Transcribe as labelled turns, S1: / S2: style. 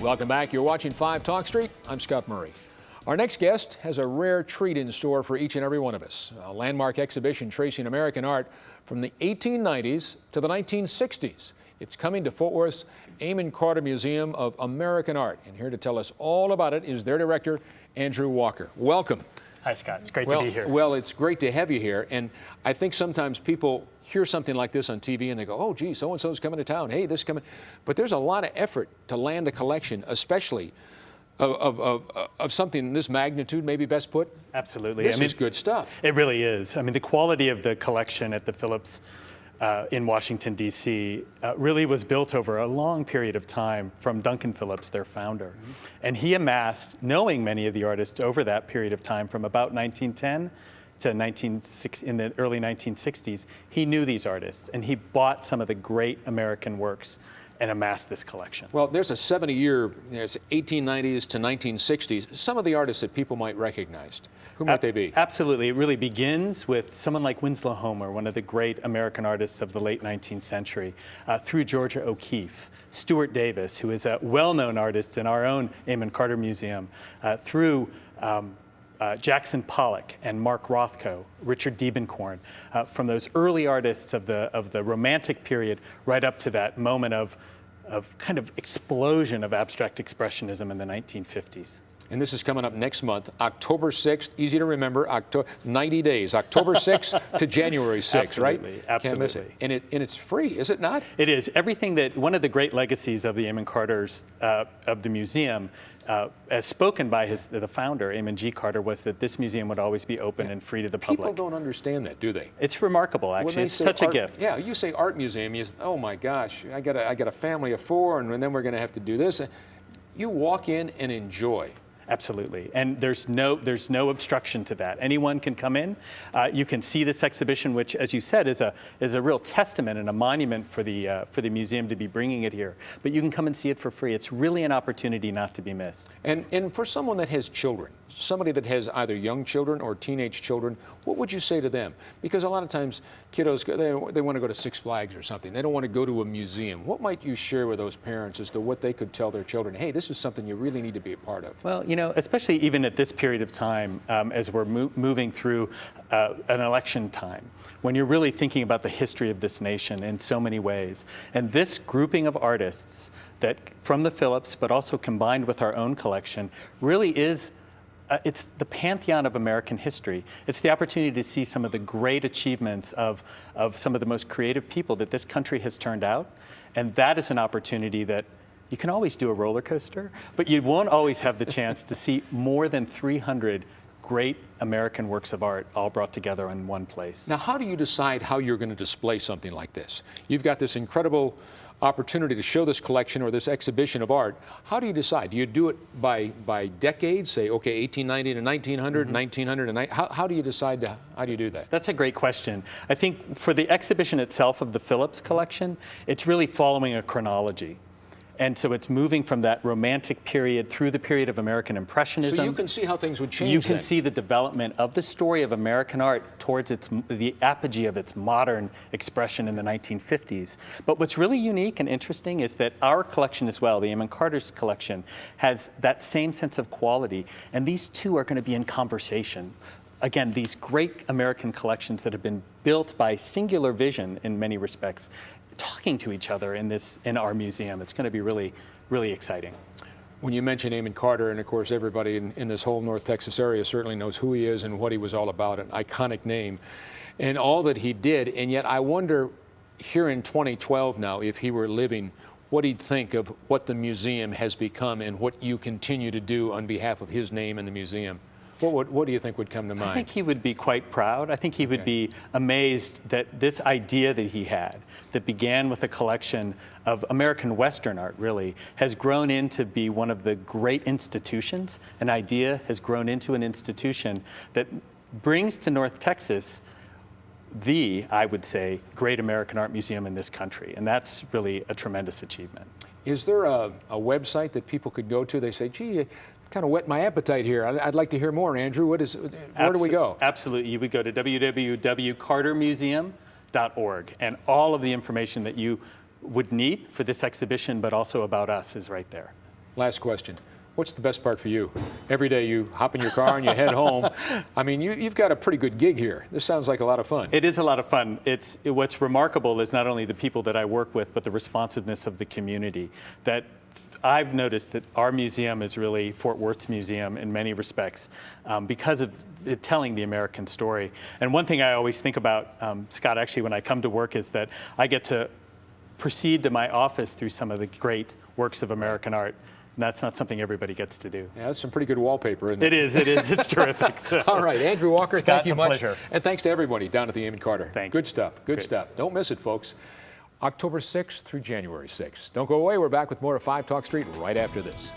S1: Welcome back. You're watching 5 Talk Street. I'm Scott Murray. Our next guest has a rare treat in store for each and every one of us. A landmark exhibition tracing American art from the 1890s to the 1960s. It's coming to Fort Worth's Amon Carter Museum of American Art. And here to tell us all about it is their director, Andrew Walker. Welcome.
S2: Hi, Scott. It's great to be here.
S1: Well, it's great to have you here. And I think sometimes people hear something like this on TV and they go, oh, gee, so-and-so's coming to town. Hey, this is coming. But there's a lot of effort to land a collection, especially of something this magnitude, maybe best put.
S2: Absolutely.
S1: This is good stuff.
S2: It really is. I mean, the quality of the collection at the Phillips in Washington, D.C. Really was built over a long period of time from Duncan Phillips, their founder. And he amassed, knowing many of the artists over that period of time from about 1910 to in the early 1960s, he knew these artists and he bought some of the great American works and amassed this collection.
S1: Well, there's a 70-year, it's 1890s to 1960s. Some of the artists that people might recognize. Who might they be?
S2: Absolutely. It really begins with someone like Winslow Homer, one of the great American artists of the late 19th century, through Georgia O'Keeffe, Stuart Davis, who is a well-known artist in our own Amon Carter Museum, through Jackson Pollock and Mark Rothko, Richard Diebenkorn, from those early artists of the Romantic period right up to that moment of kind of explosion of abstract expressionism in the 1950s.
S1: And this is coming up next month, October 6th, easy to remember, 90 days, October 6th to January 6th,
S2: Absolutely,
S1: right?
S2: absolutely.
S1: Can't miss it. And it's free, is it not?
S2: It is. Everything that, one of the great legacies of the Amon Carters, of the museum, as spoken by the founder, Amon G. Carter, was that this museum would always be open and free to the public.
S1: People don't understand that, do they?
S2: It's remarkable, actually. It's such a gift.
S1: Yeah, you say art museum, you say, oh my gosh, I got a family of 4, and then we're going to have to do this. You walk in and enjoy.
S2: Absolutely, and there's no obstruction to that. Anyone can come in. You can see this exhibition, which, as you said, is a real testament and a monument for the museum to be bringing it here. But you can come and see it for free. It's really an opportunity not to be missed.
S1: And for someone that has children, somebody that has either young children or teenage children, what would you say to them? Because a lot of times kiddos, they want to go to Six Flags or something. They don't want to go to a museum. What might you share with those parents as to what they could tell their children? Hey, this is something you really need to be a part of.
S2: Well, you know, especially even at this period of time, as we're moving through an election time, when you're really thinking about the history of this nation in so many ways. And this grouping of artists that from the Phillips, but also combined with our own collection, really is it's the pantheon of American history. It's the opportunity to see some of the great achievements of some of the most creative people that this country has turned out. And that is an opportunity that you can always do a roller coaster, but you won't always have the chance to see more than 300 great American works of art all brought together in one place.
S1: Now, how do you decide how you're going to display something like this? You've got this incredible opportunity to show this collection or this exhibition of art. How do you decide? Do you do it by decades? Say, okay, 1890 to 1900, 1900 to how do you decide how do you do that?
S2: That's a great question. I think for the exhibition itself of the Phillips collection, it's really following a chronology. And so it's moving from that Romantic period through the period of American Impressionism.
S1: So you can see how things would change.
S2: You can see the development of the story of American art towards the apogee of its modern expression in the 1950s. But what's really unique and interesting is that our collection as well, the Amon Carter's collection, has that same sense of quality. And these two are going to be in conversation. Again, these great American collections that have been built by singular vision in many respects, talking to each other in our museum. It's going to be really, really exciting.
S1: When you mention Amon Carter, and of course everybody in this whole North Texas area certainly knows who he is and what he was all about, an iconic name, and all that he did, and yet I wonder here in 2012 now, if he were living, what he'd think of what the museum has become and what you continue to do on behalf of his name and the museum. What do you think would come to mind?
S2: I think he would be quite proud. I think he would be amazed that this idea that he had, that began with a collection of American Western art, really, has grown into be one of the great institutions. An idea has grown into an institution that brings to North Texas I would say, great American art museum in this country. And that's really a tremendous achievement.
S1: Is there a website that people could go to? They say, gee, kind of whet my appetite here. I'd like to hear more, Andrew. Where do we go?
S2: Absolutely. You would go to www.cartermuseum.org, and all of the information that you would need for this exhibition, but also about us, is right there.
S1: Last question. What's the best part for you? Every day you hop in your car and you head home. I mean, you've got a pretty good gig here. This sounds like a lot of fun.
S2: It is a lot of fun. What's remarkable is not only the people that I work with, but the responsiveness of the community. That I've noticed that our museum is really Fort Worth's museum in many respects because of it telling the American story. And one thing I always think about, Scott, actually, when I come to work is that I get to proceed to my office through some of the great works of American art. And that's not something everybody gets to do.
S1: Yeah, that's some pretty good wallpaper, isn't it?
S2: It is. It's terrific. So.
S1: All right, Andrew Walker,
S2: Scott,
S1: thank you
S2: it's a
S1: much.
S2: pleasure.
S1: And thanks to everybody down at the Amon Carter.
S2: Thank you.
S1: Good stuff. Good stuff. Don't miss it, folks. October 6th through January 6th. Don't go away. We're back with more of 5 Talk Street right after this.